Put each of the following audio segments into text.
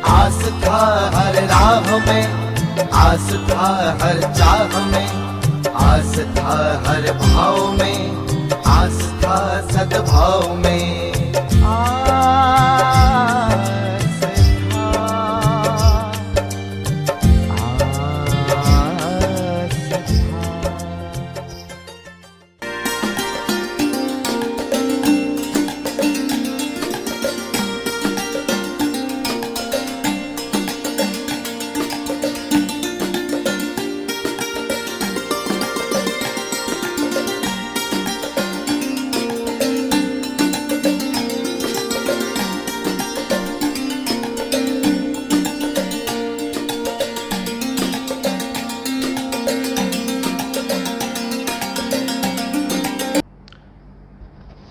आस था हर राह में, आस था हर चाह में, आस था हर भाव में, आस था सद्भाव में। आस था, आस था।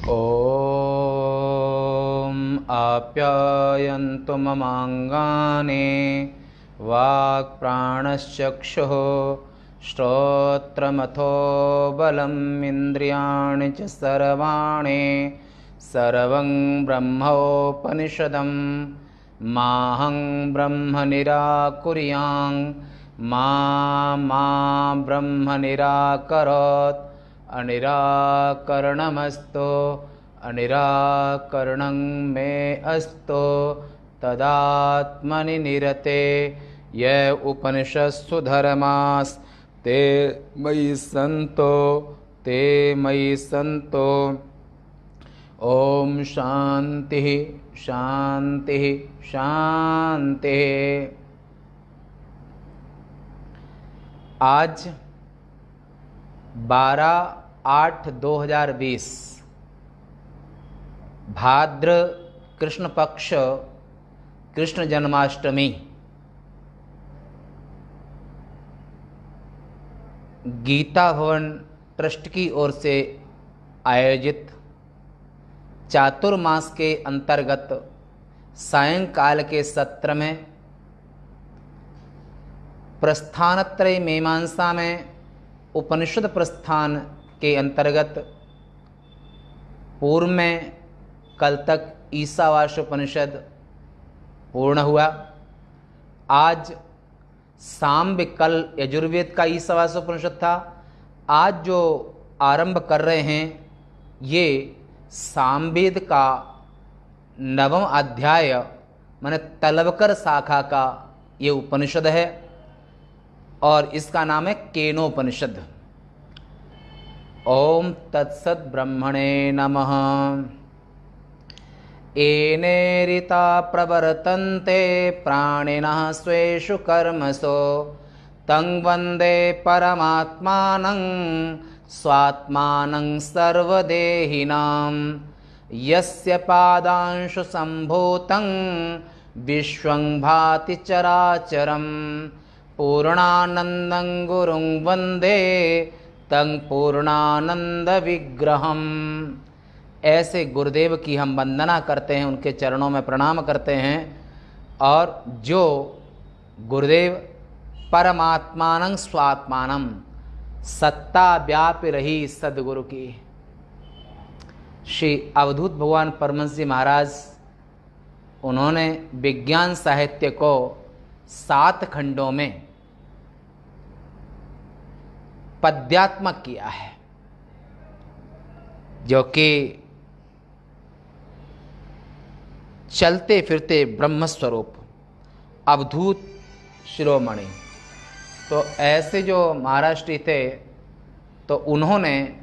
ॐ आप्यायन्तु ममाङ्गानि वाक्प्राणश्चक्षुः श्रोत्रमथो बलम् इन्द्रियाणि च सर्वाणि सर्वं ब्रह्मोपनिषदं माहं ब्रह्म निराकुर्यां मा ब्रह्म निराकरोत् अनिराकरणमस्तु अनिराकरणं मे अस्तु तदात्मनि निरते य उपनिषत्सु धर्मास्ते मयि सन्तो ओम शांति शांति शांति। आज 12/8/2020 भाद्र कृष्ण पक्ष कृष्ण जन्माष्टमी गीता भवन ट्रस्ट की ओर से आयोजित चातुर्मास के अंतर्गत सायंकाल के सत्र में प्रस्थानत्रय मीमांसा में उपनिषद प्रस्थान के अंतर्गत पूर्व में कल तक ईशावास्य उपनिषद पूर्ण हुआ। आज साम्य, कल यजुर्वेद का ईशावास्य उपनिषद था। आज जो आरंभ कर रहे हैं ये सामवेद का 9वां अध्याय माने तलवकर शाखा का ये उपनिषद है और इसका नाम है केनोपनिषद। ओम तत्सत् ब्रह्मणे नमः। एने ऋता प्रवर्तन्ते प्राणिनः स्वेषु कर्मसु तं वन्दे परमात्मानं स्वात्मानं सर्वदेहिनां यस्य पादांशु सम्भूतं विश्वं भाति चराचरं पूर्णानन्दं गुरुं वन्दे तं पूर्णानंद विग्रहम्। ऐसे गुरुदेव की हम वंदना करते हैं, उनके चरणों में प्रणाम करते हैं। और जो गुरुदेव परमात्मानं स्वात्मानं सत्ता व्यापी रही सदगुरु की, श्री अवधूत भगवान परमहंस जी महाराज, उन्होंने विज्ञान साहित्य को 7 खंडों में पद्यात्मक किया है, जो कि चलते फिरते ब्रह्मस्वरूप अवधूत शिरोमणि। तो ऐसे जो महाराष्ट्री थे तो उन्होंने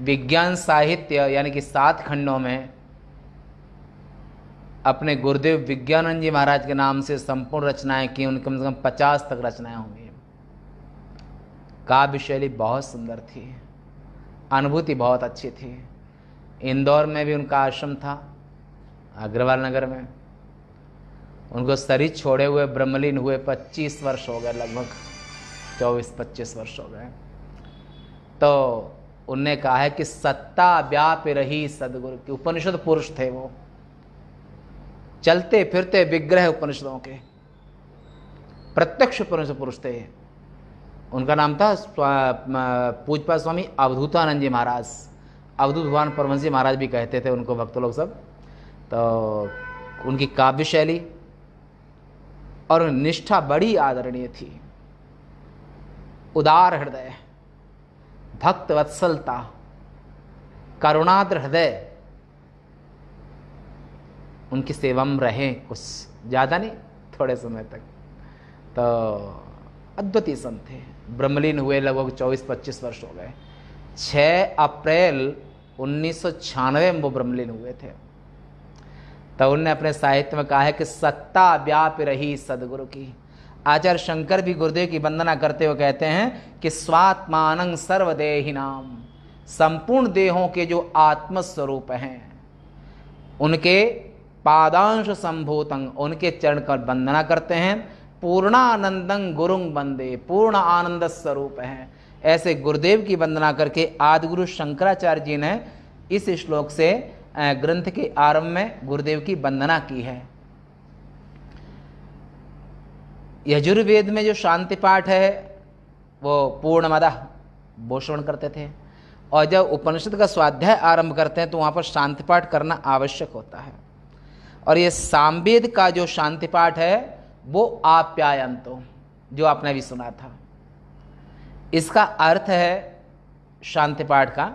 विज्ञान साहित्य यानी कि 7 खंडों में अपने गुरुदेव विज्ञानंद जी महाराज के नाम से संपूर्ण रचनाएं की। उनकी कम से कम 50 तक रचनाएं होंगी। काव्य शैली बहुत सुंदर थी, अनुभूति बहुत अच्छी थी। इंदौर में भी उनका आश्रम था, अग्रवाल नगर में। उनको शरीर छोड़े हुए ब्रह्मलीन हुए 25 वर्ष हो गए, लगभग 24-25 वर्ष हो गए। तो उनने कहा है कि सत्ता व्याप रही सदगुरु की। उपनिषद पुरुष थे वो, चलते फिरते विग्रह उपनिषदों के, प्रत्यक्ष उपनिषद पुरुष थे। उनका नाम था पूज्यपाद स्वामी अवधूतानंद जी महाराज। अवधूत भगवान परमहंस जी महाराज भी कहते थे उनको भक्त लोग सब। तो उनकी काव्य शैली और निष्ठा बड़ी आदरणीय थी। उदार हृदय, भक्त वत्सलता, करुणाद्र हृदय उनकी सेवा में रहे, कुछ ज़्यादा नहीं, थोड़े समय तक। तो अद्वितीय संत थे। ब्रह्मलीन हुए लगभग 24-25 वर्ष हो गए। 6 अप्रैल 1996 में वो ब्रह्मलीन हुए थे। तो उनने अपने साहित्य में कहा है कि सत्ता व्याप रही सदगुरु की। आचार्य शंकर भी गुरुदेव की वंदना करते हुए कहते हैं कि स्वात्मानं सर्वदेहिनाम, संपूर्ण देहों के जो आत्मस्वरूप हैं उनके पादांश संभूतं, उनके चरण का वंदना करते हैं। पूर्णानंदं गुरुं वंदे, पूर्ण आनंद स्वरूप हैं। ऐसे गुरुदेव की वंदना करके आदिगुरु शंकराचार्य जी ने इस श्लोक से ग्रंथ के आरंभ में गुरुदेव की वंदना की है। यजुर्वेद में जो शांति पाठ है वो पूर्णमदः वो श्रवण करते थे, और जब उपनिषद का स्वाध्याय आरंभ करते हैं तो वहाँ पर शांति पाठ करना आवश्यक होता है। और ये सामवेद का जो शांति पाठ है वो आप्यायन्तो, जो आपने भी सुना था। इसका अर्थ है शांति पाठ का,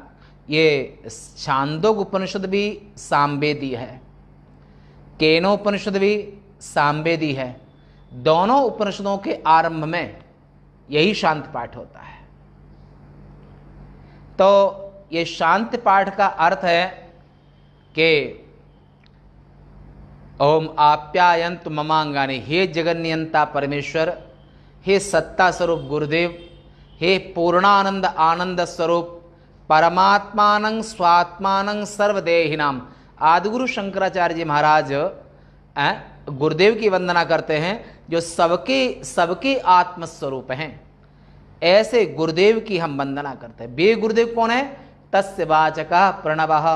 ये छांदोग्य उपनिषद भी सामवेदी है, केनोपनिषद भी सामवेदी है। दोनों उपनिषदों के आरंभ में यही शांति पाठ होता है। तो ये शांति पाठ का अर्थ है कि ओम आप्यायन्तु ममांगानि, हे जगन्नियंता परमेश्वर, हे सत्ता स्वरूप गुरुदेव, हे पूर्णानंद आनंद स्वरूप परमात्मानं स्वात्मानं सर्वदेहिनाम। आदिगुरु शंकराचार्य जी महाराज गुरुदेव की वंदना करते हैं जो सबके आत्मस्वरूप हैं। ऐसे गुरुदेव की हम वंदना करते हैं। वे गुरुदेव कौन है? तस्य वाचकः प्रणवः,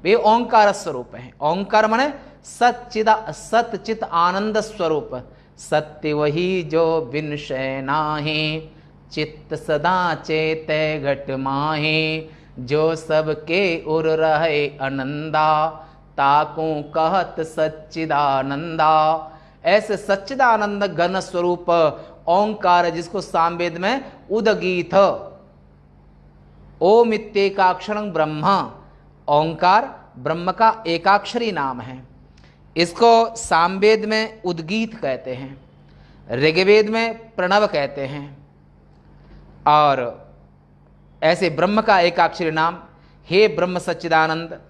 वे ओंकार स्वरूप हैं। ओंकार माने सच्चित आनंद स्वरूप। सत्य वही जो विनशय नाहि, चित्त सदा चेते घट माहि। जो सबके उर रहे आनंदा, ताकू कहत सच्चिदानंदा। ऐसे सच्चिदानंद घन स्वरूप ओंकार, जिसको सामवेद में उदगीत, ओम इत्येकाक्षरं ब्रह्म, ओंकार ब्रह्म का एकाक्षरी नाम है। इसको सामवेद में उद्गीत कहते हैं, ऋग्वेद में प्रणव कहते हैं। और ऐसे ब्रह्म का एकाक्षरी नाम, हे ब्रह्म सच्चिदानंद,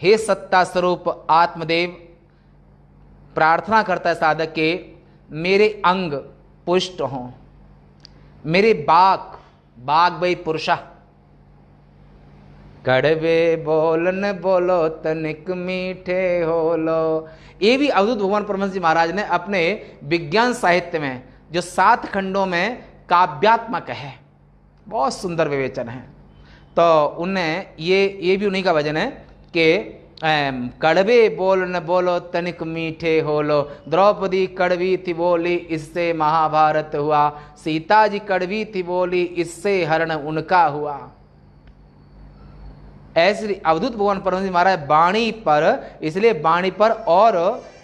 हे सत्ता स्वरूप आत्मदेव। प्रार्थना करता है साधक के मेरे अंग पुष्ट हों, मेरे बाग वही पुरुषा। कड़वे बोलन बोलो तनिक मीठे होलो। ये भी अवधूत भगवान परमहंस जी महाराज ने अपने विज्ञान साहित्य में, जो 7 खंडों में काव्यात्मक है, बहुत सुंदर विवेचन है। तो उनने ये भी उन्हीं का वचन है कि कड़वे बोलन बोलो तनिक मीठे होलो। द्रौपदी कड़वी थी बोली, इससे महाभारत हुआ। सीता जी कड़वी थी बोली, इससे हरण उनका हुआ। ऐसे अवधूत भगवान परमहंस महाराज वाणी पर, इसलिए वाणी पर, और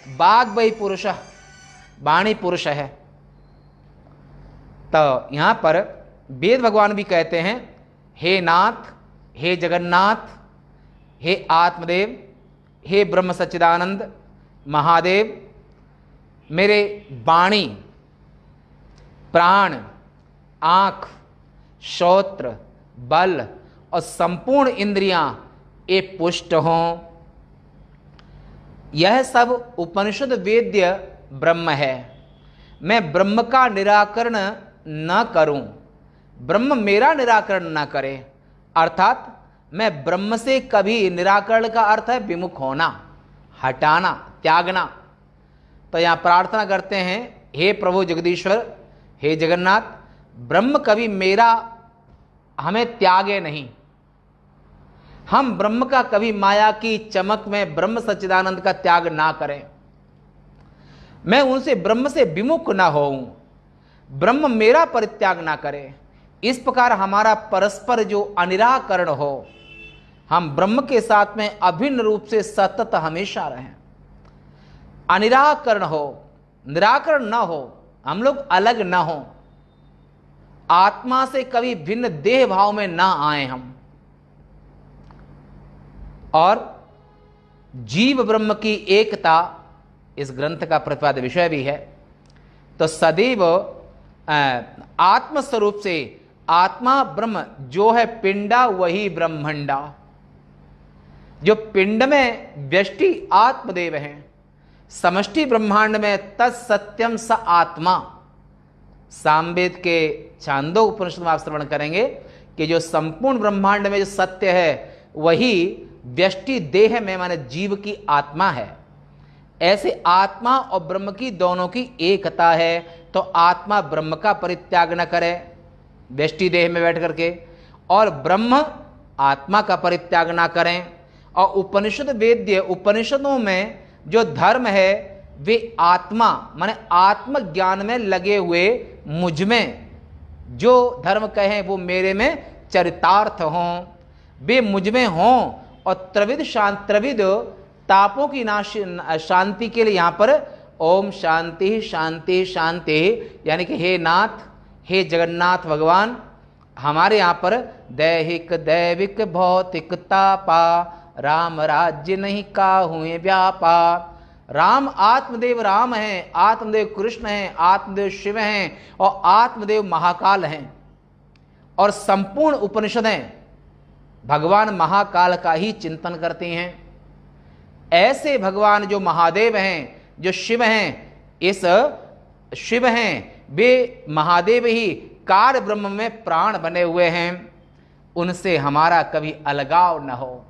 बाग वही पुरुष, वाणी पुरुष है। तो यहां पर वेद भगवान भी कहते हैं हे नाथ, हे जगन्नाथ, हे आत्मदेव, हे ब्रह्म सच्चिदानंद महादेव, मेरे वाणी, प्राण, आँख, श्रोत्र, बल और संपूर्ण इंद्रियां ये पुष्ट हों। यह सब उपनिषद वेद्य ब्रह्म है। मैं ब्रह्म का निराकरण न करूं, ब्रह्म मेरा निराकरण न करे। अर्थात मैं ब्रह्म से कभी, निराकरण का अर्थ है विमुख होना, हटाना, त्यागना। तो यहां प्रार्थना करते हैं हे प्रभु जगदीश्वर, हे जगन्नाथ, ब्रह्म कभी मेरा हमें त्यागे नहीं। हम ब्रह्म का कभी माया की चमक में ब्रह्म सच्चिदानंद का त्याग ना करें। मैं उनसे, ब्रह्म से विमुख ना होऊं, ब्रह्म मेरा परित्याग ना करे। इस प्रकार हमारा परस्पर जो अनिराकरण हो, हम ब्रह्म के साथ में अभिन्न रूप से सतत हमेशा रहें। अनिराकरण हो, निराकरण न हो, हम लोग अलग न हो, आत्मा से कभी भिन्न देह भाव में ना आए हम, और जीव ब्रह्म की एकता इस ग्रंथ का प्रतिपाद्य विषय भी है। तो सदैव आत्म स्वरूप से आत्मा ब्रह्म जो है पिंडा वही ब्रह्मंडा, जो पिंड में व्यष्टि आत्मदेव है, समष्टि ब्रह्मांड में तत्सत्यम स आत्मा। सामवेद के छांदोग्य उपनिषद में आप श्रवण करेंगे कि जो संपूर्ण ब्रह्मांड में जो सत्य है वही व्यष्टि देह में माने जीव की आत्मा है। ऐसे आत्मा और ब्रह्म की दोनों की एकता है, तो आत्मा ब्रह्म का परित्याग न करे व्यष्टि देह में बैठ करके, और ब्रह्म आत्मा का परित्याग ना करें। और उपनिषद वेद्य, उपनिषदों में जो धर्म है वे आत्मा माने आत्मज्ञान में लगे हुए मुझ में जो धर्म कहें वो मेरे में चरितार्थ हों, वे मुझ में हों, और त्रिविध तापों की शांति के लिए यहाँ पर ओम शांति शांति शांति, यानी कि हे नाथ, हे जगन्नाथ भगवान, हमारे यहाँ पर दैहिक दैविक भौतिक तापा, राम राज्य नहीं काहुए व्यापा। राम आत्मदेव राम हैं, आत्मदेव कृष्ण हैं, आत्मदेव शिव हैं, और आत्मदेव महाकाल हैं, और संपूर्ण उपनिषदें भगवान महाकाल का ही चिंतन करती हैं। ऐसे भगवान जो महादेव हैं, जो शिव हैं, इस शिव हैं वे महादेव ही कार्य ब्रह्म में प्राण बने हुए हैं, उनसे हमारा कभी अलगाव न हो,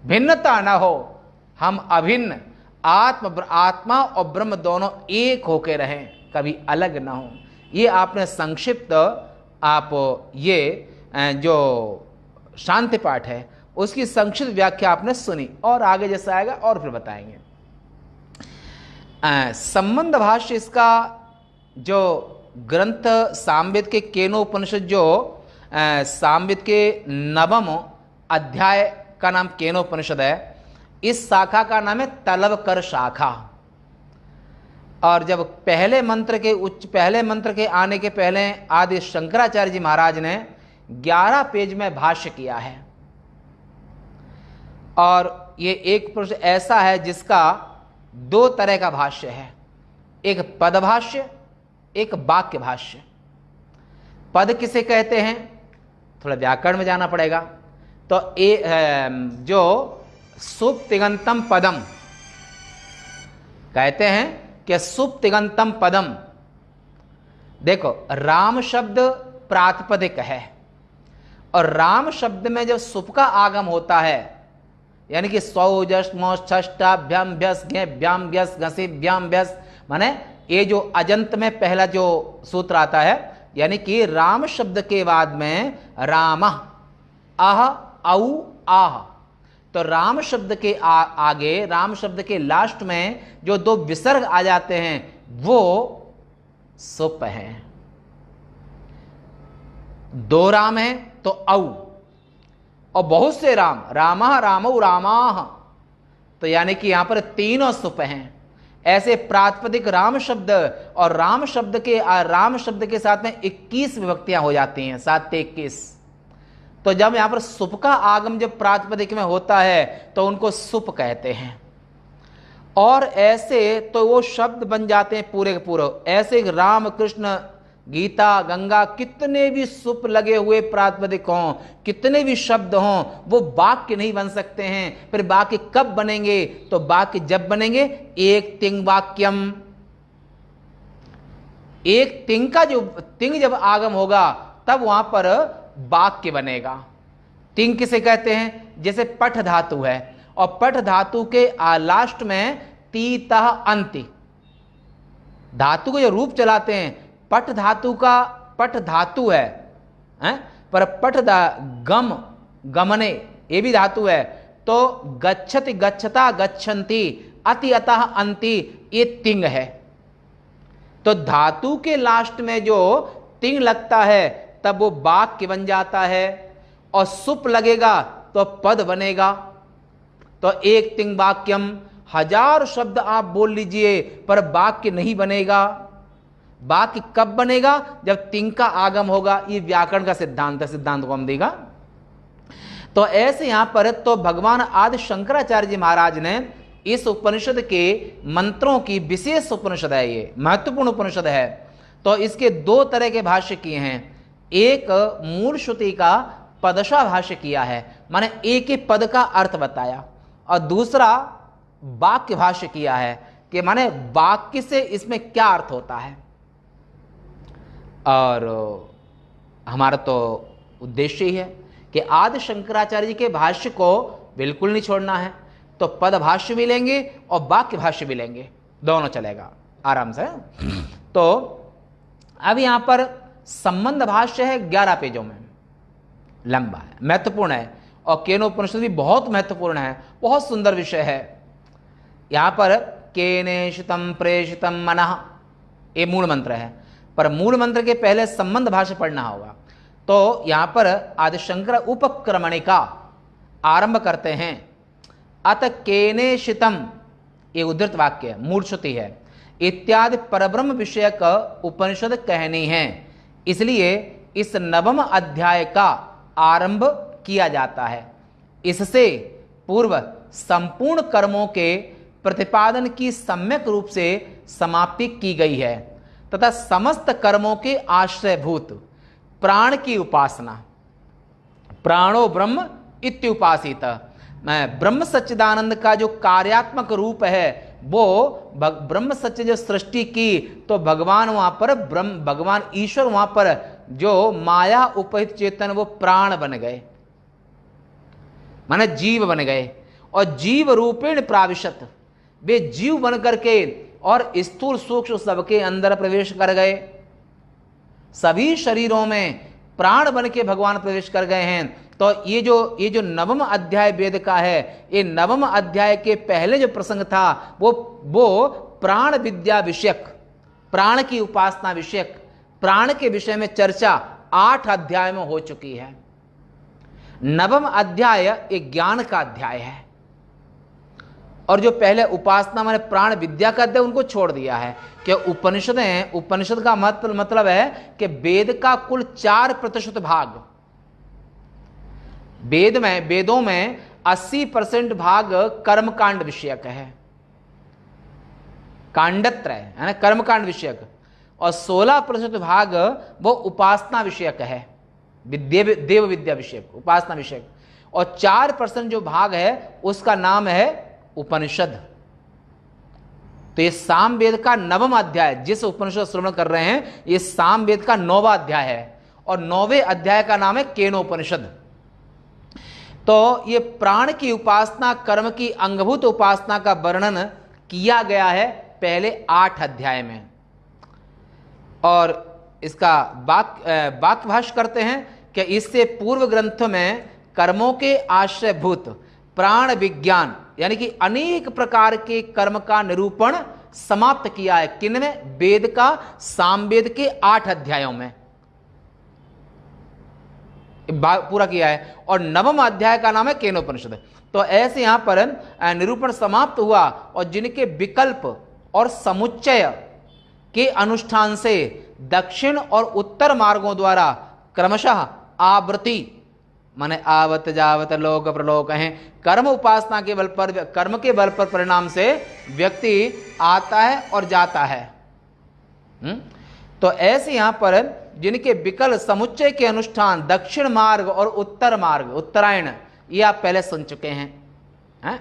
भिन्नता न हो, हम अभिन्न आत्मा और ब्रह्म दोनों एक होकर रहें, कभी अलग न हो। ये आपने संक्षिप्त आप ये जो शांति पाठ है उसकी संक्षिप्त व्याख्या आपने सुनी, और आगे जैसा आएगा और फिर बताएंगे। संबंध भाष्य इसका जो ग्रंथ सामवेद के केनोपनिषद, जो सामवेद के 9वें अध्याय का नाम केनोपनिषद है, इस शाखा का नाम है तलवकर शाखा। और जब पहले मंत्र के आने के पहले आदि शंकराचार्य जी महाराज ने 11 पेज में भाष्य किया है, और ये एक पुरुष ऐसा है जिसका 2 तरह का भाष्य है, एक पद भाष्य, एक वाक्य भाष्य। पद किसे कहते हैं, थोड़ा व्याकरण में जाना पड़ेगा। तो जो सुप्तिगंतम पदम कहते हैं कि सुप्तिगंतम पदम, देखो राम शब्द प्रातिपदिक है, और राम शब्द में जब सुप का आगम होता है, यानी कि सौ जस मोष्टाभ्याम भ्यस भ्याम व्यस घसी भ्याम व्यस, माने ये जो अजंत में पहला जो सूत्र आता है, यानी कि राम शब्द के बाद में राम आह औ आह, तो राम शब्द के आगे, राम शब्द के लास्ट में जो 2 विसर्ग आ जाते हैं वो सुप हैं। 2 राम हैं तो औ, और बहुत से राम, रामा रामौ रामाह, तो यानी कि यहां पर 3 सुप हैं। ऐसे प्रातिपदिक राम शब्द और राम शब्द के साथ में 21 विभक्तियां हो जाती हैं, 7 से 21। तो जब यहां पर सुप का आगम जब प्रातिपदिक में होता है तो उनको सुप कहते हैं, और ऐसे तो वो शब्द बन जाते हैं पूरे के पूरे। ऐसे राम कृष्ण गीता गंगा कितने भी सुप लगे हुए प्रातिपदिक हों, कितने भी शब्द हों, वो वाक्य नहीं बन सकते हैं। फिर वाक्य कब बनेंगे, तो वाक्य जब बनेंगे एक तिंग वाक्यम, एक तिंग का जो तिंग जब आगम होगा तब वहां पर वाक्य बनेगा। तिंग किसे कहते हैं, जैसे पठ धातु है, और पठ धातु के लास्ट में तीतः अंति धातु को जो रूप चलाते हैं, पठ धातु का पठ धातु है, पर पठ गम गमने ये भी धातु है, तो गच्छति गच्छता गच्छन्ति अति अतः अंति ये तिंग है। तो धातु के लास्ट में जो तिंग लगता है तब वो वाक्य बन जाता है, और सुप लगेगा तो पद बनेगा। तो एक तिंग वाक्यम, हजार शब्द आप बोल लीजिए पर वाक्य नहीं बनेगा। वाक्य कब बनेगा? जब तिंका आगम होगा। ये व्याकरण का सिद्धांत है, सिद्धांत को हम देगा। तो ऐसे यहां पर तो भगवान आदि शंकराचार्य जी महाराज ने इस उपनिषद के मंत्रों की विशेष उपनिषद है, ये महत्वपूर्ण उपनिषद है। तो इसके दो तरह के भाष्य किए हैं। एक मूल श्रुति का पदशा भाष्य किया है, माने एक ही पद का अर्थ बताया, और दूसरा वाक्य भाष्य किया है कि माने वाक्य से इसमें क्या अर्थ होता है। और हमारा तो उद्देश्य ही है कि आदि शंकराचार्य जी के भाष्य को बिल्कुल नहीं छोड़ना है। तो पद भाष्य भी लेंगे और वाक्य भाष्य भी लेंगे, दोनों चलेगा आराम से। तो अब यहां पर संबंध भाष्य है 11 पेजों में, लंबा है, महत्वपूर्ण है, और केनोपनिषद भी बहुत महत्वपूर्ण है, बहुत सुंदर विषय है। यहां पर केनेशितम प्रेषितम मनः, ये मूल मंत्र है, पर मूल मंत्र के पहले संबंध भाष्य पढ़ना होगा। तो यहां पर आदिशंकर उपक्रमणिका आरंभ करते हैं। अत केनेशितम, ये उद्धृत वाक्य है, मूल श्रुति है, इत्यादि परब्रह्म विषयक उपनिषद कहनी है, इसलिए इस नवम अध्याय का आरंभ किया जाता है। इससे पूर्व संपूर्ण कर्मों के प्रतिपादन की सम्यक रूप से समाप्ति की गई है तथा समस्त कर्मों के आश्रयभूत प्राण की उपासना, प्राणो ब्रह्म इत्युपासित, ब्रह्म सच्चिदानंद का जो कार्यात्मक रूप है वो ब्रह्म सच्चि जो सृष्टि की, तो भगवान वहां पर भगवान ईश्वर वहां पर जो माया उपहित चेतन वो प्राण बन गए, माने जीव बन गए, और जीव रूपेण प्राविशत, वे जीव बन करके और स्थूल सूक्ष्म सबके अंदर प्रवेश कर गए। सभी शरीरों में प्राण बन के भगवान प्रवेश कर गए हैं। तो ये जो नवम अध्याय वेद का है, ये नवम अध्याय के पहले जो प्रसंग था वो प्राण विद्या विषयक, प्राण की उपासना विषयक, प्राण के विषय में चर्चा 8 अध्याय में हो चुकी है। नवम अध्याय एक ज्ञान का अध्याय है, और जो पहले उपासना माने प्राण विद्या का अध्याय उनको छोड़ दिया है। कि उपनिषद का मतलब है कि वेद का कुल 4% भाग, वेदों में 80% भाग कर्मकांड विषयक है, कांडत्र है ना, कर्मकांड विषयक, और 16% भाग वो उपासना विषयक है, देव विद्या विषयक, उपासना विषयक, और 4% जो भाग है उसका नाम है उपनिषद। तो ये सामवेद का नवम अध्याय, जिस उपनिषद श्रवण कर रहे हैं, ये सामवेद का 9वां अध्याय है, और 9वें अध्याय का नाम है केनोपनिषद। तो ये प्राण की उपासना, कर्म की अंगभूत उपासना का वर्णन किया गया है पहले 8 अध्याय में। और इसका वाक्य भाष्य करते हैं कि इससे पूर्व ग्रंथ में कर्मों के आश्रयभूत प्राण विज्ञान यानी कि अनेक प्रकार के कर्म का निरूपण समाप्त किया है। किनमें? वेद का सामवेद के 8 अध्यायों में पूरा किया है, और नवम अध्याय का नाम है केनोपनिषद। तो ऐसे यहां पर निरूपण समाप्त हुआ, और जिनके विकल्प और समुच्चय के अनुष्ठान से दक्षिण और उत्तर मार्गों द्वारा क्रमशः आवृत्ति माने आवत जावत लोक प्रलोक हैं, कर्म उपासना के बल पर, कर्म के बल पर परिणाम से व्यक्ति आता है और जाता है। तो ऐसे यहां पर जिनके विकल्प समुच्चय के अनुष्ठान दक्षिण मार्ग और उत्तर मार्ग, उत्तरायण, ये आप पहले सुन चुके हैं।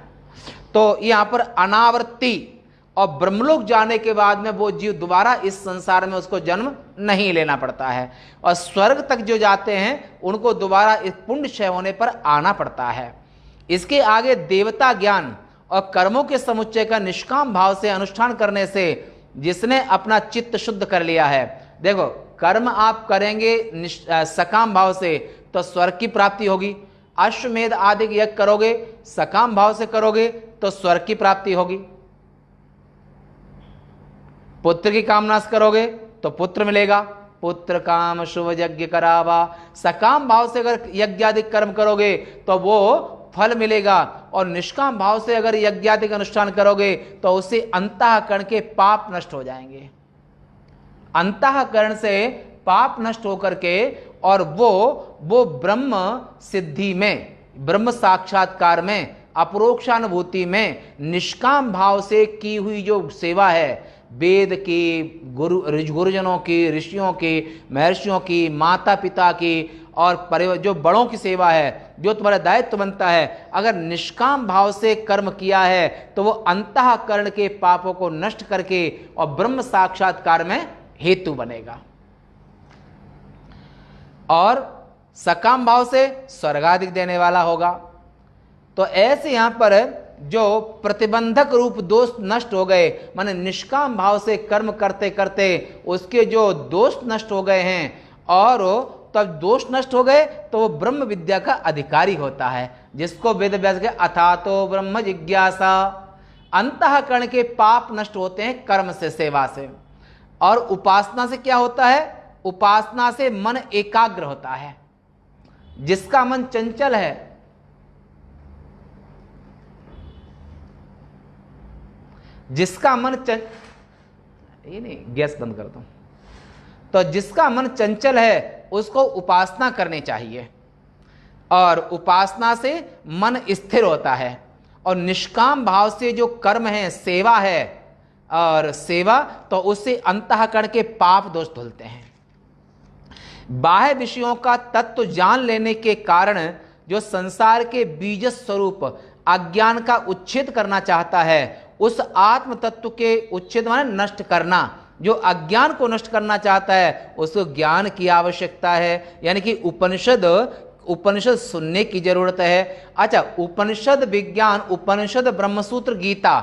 तो यहां पर अनावृत्ति और ब्रह्मलोक जाने के बाद में वो जीव दोबारा इस संसार में उसको जन्म नहीं लेना पड़ता है, और स्वर्ग तक जो जाते हैं उनको दोबारा इस पुण्य क्षय होने पर आना पड़ता है। इसके आगे देवता ज्ञान और कर्मों के समुच्चय का निष्काम भाव से अनुष्ठान करने से जिसने अपना चित्त शुद्ध कर लिया है, देखो कर्म आप करेंगे सकाम भाव से तो स्वर्ग की प्राप्ति होगी, अश्वमेध आदि यज्ञ करोगे सकाम भाव से करोगे तो स्वर्ग की प्राप्ति होगी, पुत्र की कामना से करोगे तो पुत्र मिलेगा, पुत्र काम शुभ यज्ञ करावा, सकाम भाव से अगर यज्ञ आदि कर्म करोगे तो वो फल मिलेगा। और निष्काम भाव से अगर यज्ञादि का अनुष्ठान करोगे तो उससे अंतःकरण के पाप नष्ट हो जाएंगे। अंतःकरण से पाप नष्ट होकर के और वो ब्रह्म सिद्धि में, ब्रह्म साक्षात्कार में, अपरोक्षानुभूति में निष्काम भाव से की हुई जो सेवा है, वेद की, गुरुजनों की, ऋषियों की, महर्षियों की, माता पिता की और परिवार, जो बड़ों की सेवा है, जो तुम्हारा दायित्व बनता है, अगर निष्काम भाव से कर्म किया है तो वो अंतःकरण के पापों को नष्ट करके और ब्रह्म साक्षात्कार में हेतु बनेगा। और सकाम भाव से स्वर्गाधिक देने वाला होगा। तो ऐसे यहां पर जो प्रतिबंधक रूप दोष नष्ट हो गए, माने निष्काम भाव से कर्म करते करते उसके जो दोष नष्ट हो गए हैं, और तब दोष नष्ट हो गए तो वो ब्रह्म विद्या का अधिकारी होता है, जिसको वेद व्यास के अथातो ब्रह्म जिज्ञासा। अंतःकरण के पाप नष्ट होते हैं कर्म से, सेवा से। और उपासना से क्या होता है? उपासना से मन एकाग्र होता है। जिसका मन चंचल है, जिसका मन ये नहीं, गैस बंद करता हूं। तो जिसका मन चंचल है उसको उपासना करनी चाहिए, और उपासना से मन स्थिर होता है। और निष्काम भाव से जो कर्म है, सेवा है, और सेवा तो उससे अंतःकरण के पाप दोष धुलते हैं। बाह्य विषयों का तत्व जान लेने के कारण जो संसार के बीज स्वरूप अज्ञान का उच्छेद करना चाहता है, उस आत्म तत्व के उच्छेद माने नष्ट करना, जो अज्ञान को नष्ट करना चाहता है उसको ज्ञान की आवश्यकता है। यानी कि उपनिषद सुनने की जरूरत है। अच्छा, उपनिषद विज्ञान, उपनिषद ब्रह्मसूत्र, गीता,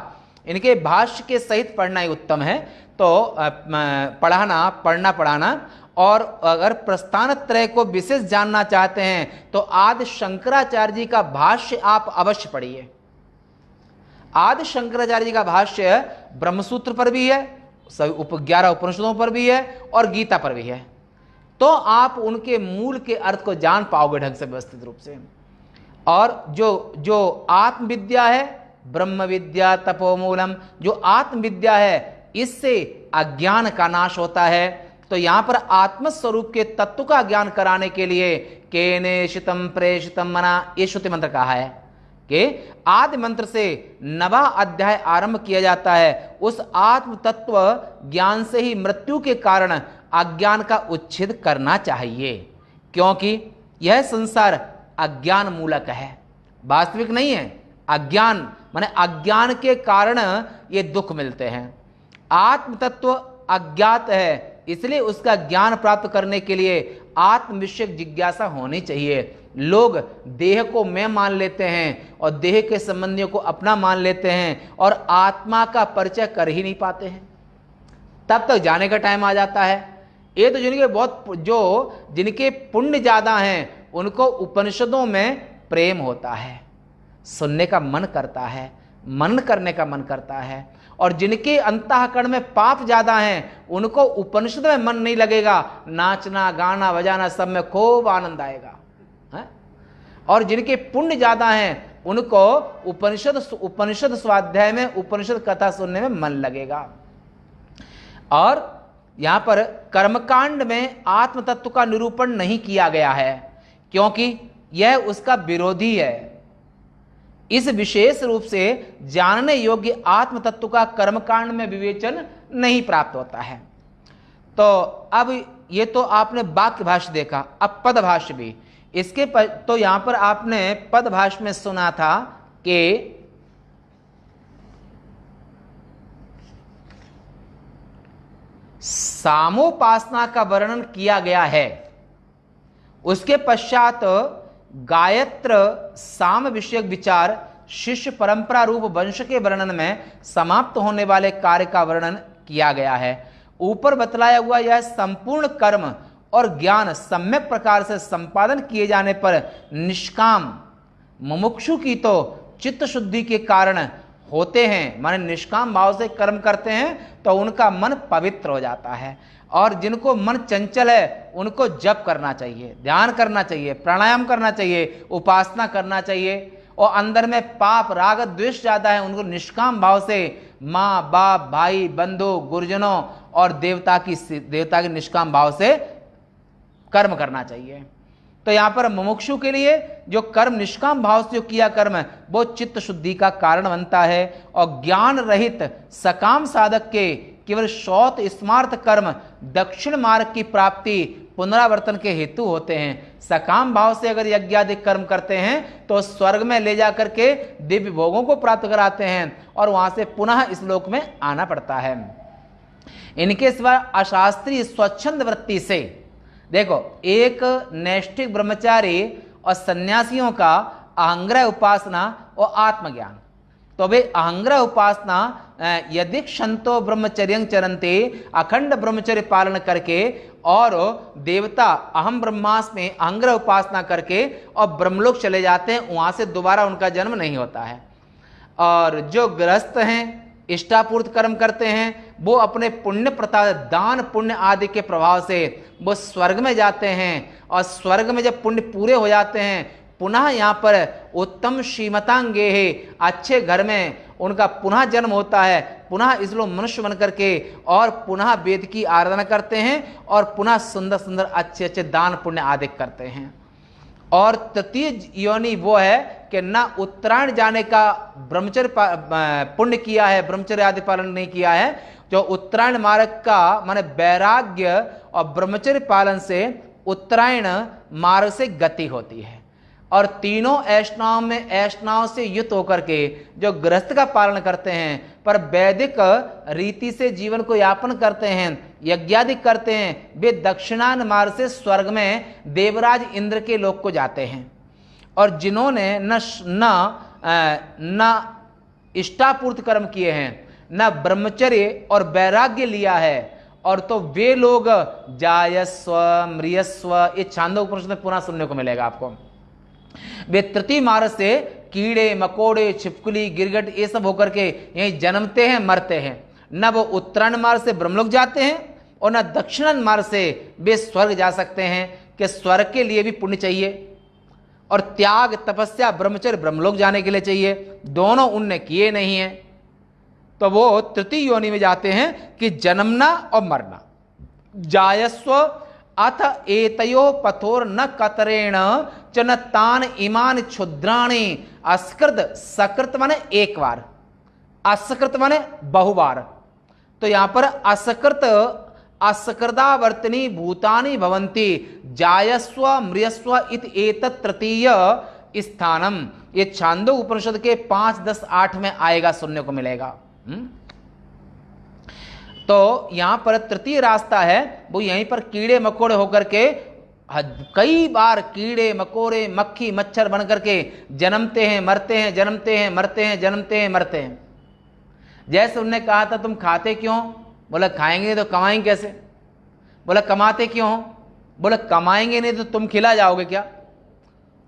इनके भाष्य के सहित पढ़ना ही उत्तम है। तो पढ़ना। और अगर प्रस्थान त्रय को विशेष जानना चाहते हैं तो आदि शंकराचार्य जी का भाष्य आप अवश्य पढ़िए। आदि शंकराचार्य जी का भाष्य ब्रह्मसूत्र पर भी है, 11 उपनिषदों पर भी है और गीता पर भी है। तो आप उनके मूल के अर्थ को जान पाओगे ढंग से, व्यवस्थित रूप से। और जो आत्मविद्या है, ब्रह्म विद्या तपोमूलम, जो आत्मविद्या है, इससे अज्ञान का नाश होता है। तो यहां पर आत्मस्वरूप के तत्व का ज्ञान कराने के लिए केनेशितम प्रेषितम मना, ये श्रुति मंत्र कहा है कि आदि मंत्र से 9वां अध्याय आरंभ किया जाता है। उस आत्म तत्व ज्ञान से ही मृत्यु के कारण अज्ञान का उच्छेद करना चाहिए, क्योंकि यह संसार अज्ञान मूलक है, वास्तविक नहीं है। अज्ञान माने अज्ञान के कारण ये दुख मिलते हैं। आत्म तत्व अज्ञात है, इसलिए उसका ज्ञान प्राप्त करने के लिए आत्म विषयक जिज्ञासा होनी चाहिए। लोग देह को मैं मान लेते हैं और देह के संबंधियों को अपना मान लेते हैं और आत्मा का परिचय कर ही नहीं पाते हैं। तब तक जाने का टाइम आ जाता है। ये तो जिनके पुण्य ज्यादा हैं उनको उपनिषदों में प्रेम होता है, सुनने का मन करता है, मनन करने का मन करता है। और जिनके अंतःकरण में पाप ज्यादा हैं उनको उपनिषद में मन नहीं लगेगा, नाचना गाना बजाना सब में खूब आनंद आएगा है? और जिनके पुण्य ज्यादा हैं उनको उपनिषद स्वाध्याय में, उपनिषद कथा सुनने में मन लगेगा। और यहां पर कर्मकांड में आत्म तत्व का निरूपण नहीं किया गया है, क्योंकि यह उसका विरोधी है। इस विशेष रूप से जानने योग्य आत्म तत्व का कर्मकांड में विवेचन नहीं प्राप्त होता है। तो अब ये तो आपने वाक्य भाष्य देखा, अब पद भाष्य भी इसके तो यहां पर आपने पद भाष्य में सुना था कि सामोपासना का वर्णन किया गया है, उसके पश्चात गायत्र साम विषयक विचार शिष्य परंपरा रूप वंश के वर्णन में समाप्त होने वाले कार्य का वर्णन किया गया है। ऊपर बतलाया हुआ यह संपूर्ण कर्म और ज्ञान सम्यक प्रकार से संपादन किए जाने पर निष्काम मुमुक्षु की तो चित्त शुद्धि के कारण होते हैं, माने निष्काम भाव से कर्म करते हैं तो उनका मन पवित्र हो जाता है। और जिनको मन चंचल है उनको जप करना चाहिए, ध्यान करना चाहिए, प्राणायाम करना चाहिए, उपासना करना चाहिए। और अंदर में पाप राग द्वेष ज़्यादा है, उनको निष्काम भाव से माँ बाप भाई बंधु गुरुजनों और देवता के निष्काम भाव से कर्म करना चाहिए। तो यहाँ पर मुमुक्षु के लिए जो कर्म निष्काम भाव से जो किया कर्म है वो चित्त शुद्धि का कारण बनता है, और ज्ञान रहित सकाम साधक के केवल शौत स्मार्थ कर्म दक्षिण मार्ग की प्राप्ति पुनरावर्तन के हेतु होते हैं। सकाम भाव से अगर यज्ञादि कर्म करते हैं तो स्वर्ग में ले जाकर के दिव्य भोगों को प्राप्त कराते हैं और वहां से पुनः इस लोक में आना पड़ता है। इनके सिवा अशास्त्रीय स्वच्छंद वृत्ति से, देखो एक नैष्ठिक ब्रह्मचारी और सन्यासियों का अहंग्रह उपासना और आत्मज्ञान, तो वे अहंग्रह उपासना यदि क्षंतो ब्रह्मचर्यं चरन्ते, अखंड ब्रह्मचर्य पालन करके और देवता अहम ब्रह्मास्मि में अहंग्रह उपासना करके और ब्रह्मलोक चले जाते हैं, वहां से दोबारा उनका जन्म नहीं होता है। और जो गृहस्थ हैं इष्टापूर्त कर्म करते हैं वो अपने पुण्य प्रताप दान पुण्य आदि के प्रभाव से वो स्वर्ग में जाते हैं, और स्वर्ग में जब पुण्य पूरे हो जाते हैं पुनः यहाँ पर उत्तम श्रीमतांगे है, अच्छे घर में उनका पुनः जन्म होता है, पुनः इस लोग मनुष्य बन करके और पुनः वेद की आराधना करते हैं और पुनः सुंदर सुंदर अच्छे अच्छे दान पुण्य आदि करते हैं। और तृतीय योनि वो है कि ना उत्तरायण जाने का ब्रह्मचर्य पुण्य किया है, ब्रह्मचर्य आदि पालन नहीं किया है, जो उत्तरायण मार्ग का माने वैराग्य और ब्रह्मचर्य पालन से उत्तरायण मार्ग से गति होती है। और तीनों ऐष्णाओं से युक्त होकर के जो गृहस्थ का पालन करते हैं पर वैदिक रीति से जीवन को यापन करते हैं, यज्ञादि करते हैं, वे दक्षिणायन मार्ग से स्वर्ग में देवराज इंद्र के लोक को जाते हैं। और जिन्होंने न इष्टापूर्त कर्म किए हैं, न ब्रह्मचर्य और वैराग्य लिया है, और तो वे लोग जायस्व म्रियस्व, ये छांदोग्य उपनिषद में पुनः सुनने को मिलेगा आपको। वे तृतीय मार्ग से कीड़े मकोड़े छिपकली गिरगट ये सब होकर के यहीं जन्मते हैं मरते हैं। न वो उत्तरायण मार्ग से ब्रह्मलोक जाते हैं और न दक्षिणायन मार्ग से वे स्वर्ग जा सकते हैं, कि स्वर्ग के लिए भी पुण्य चाहिए और त्याग तपस्या ब्रह्मचर्य ब्रह्मलोक जाने के लिए चाहिए, दोनों उनने किए नहीं है। तो वो तृतीय योनि में जाते हैं कि जन्मना और मरना। जायस्व अथ एतयो पथोर न कतरेण चन तान इमान क्षुद्राणि, असकृत सकृत माने एक बार, असकृत माने बहुबार। तो यहां पर असकृत असकृदावर्तनी भूतानि भवन्ति, जायस्व मृयस्व इत एतत् तृतीय स्थानम। ये छांदोग्य उपनिषद के 5, 10, 8 में आएगा, सुनने को मिलेगा। तो यहां पर तृतीय रास्ता है वो यहीं पर कीड़े मकोड़े होकर के कई बार कीड़े मकोड़े मक्खी मच्छर बन करके जन्मते हैं मरते हैं, जन्मते हैं मरते हैं, जन्मते हैं मरते हैं। जैसे उनने कहा था तुम खाते क्यों, बोला खाएंगे तो कमाएंगे कैसे, बोला कमाते क्यों, बोला कमाएंगे नहीं तो तुम खिला जाओगे क्या।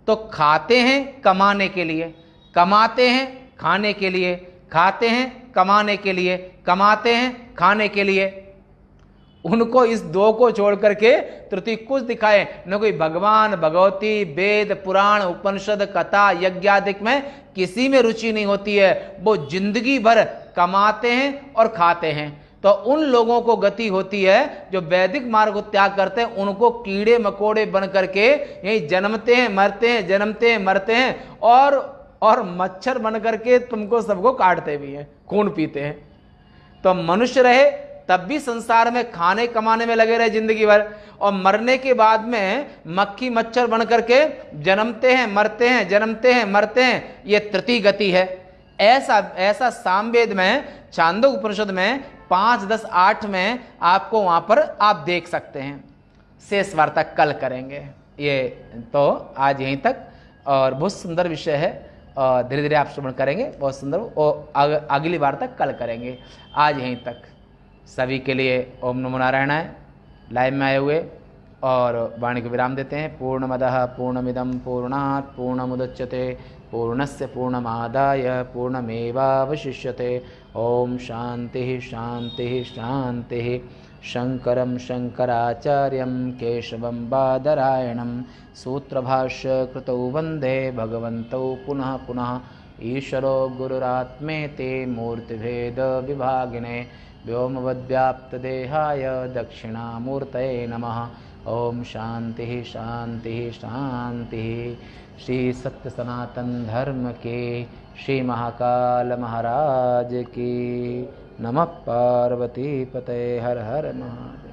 तो खाते हैं कमाने के लिए, कमाते हैं खाने के लिए, खाते हैं कमाने के लिए, कमाते हैं खाने के लिए। उनको इस दो को छोड़ करके तृतीय कुछ दिखाए न, कोई भगवान भगवती वेद पुराण उपनिषद कथा यज्ञादिक में किसी में रुचि नहीं होती है, वो जिंदगी भर कमाते हैं और खाते हैं। तो उन लोगों को गति होती है जो वैदिक मार्ग को त्याग करते हैं, उनको कीड़े मकोड़े बन करके यही जन्मते हैं मरते हैं, जन्मते हैं मरते हैं, और मच्छर बन करके तुमको सबको काटते भी हैं, खून पीते हैं। तो मनुष्य रहे तब भी संसार में खाने कमाने में लगे रहे जिंदगी भर, और मरने के बाद में मक्खी मच्छर बन करके जन्मते हैं मरते हैं, जन्मते हैं मरते हैं, ये तृतीय गति है। ऐसा सामवेद में छांदोग्य उपनिषद में 5, 10, 8 में आपको वहां पर आप देख सकते हैं। शेष वार्ता कल करेंगे। ये तो आज यहीं तक, और बहुत सुंदर विषय है, और धीरे धीरे आप श्रवण करेंगे, बहुत सुंदर, और अगली वार्ता कल करेंगे। आज यहीं तक सभी के लिए ओम नमो नारायणाय। लाइव में आए हुए और वाणी को विराम देते हैं। पूर्णमदः पूर्णमिदं पूर्णात् पूर्णमुदच्यते पूर्णस्य पूर्णमादाय पूर्णमेवावशिष्यते। ओम शांति शांति शांति। शंकरं शंकराचार्यं केशवं बादरायणं सूत्रभाष्यकृतौ वन्दे भगवन्तौ पुनः पुनः। ईश्वरो गुरुरात्मेति मूर्तिभेदविभागिने व्योमवद्व्याप्तदेहाय दक्षिणामूर्तये नमः। ओम शांति शांति शांति। श्री सत्य सनातन धर्म के श्री महाकाल महाराज की नमः। पार्वती पते हर हर महादेव।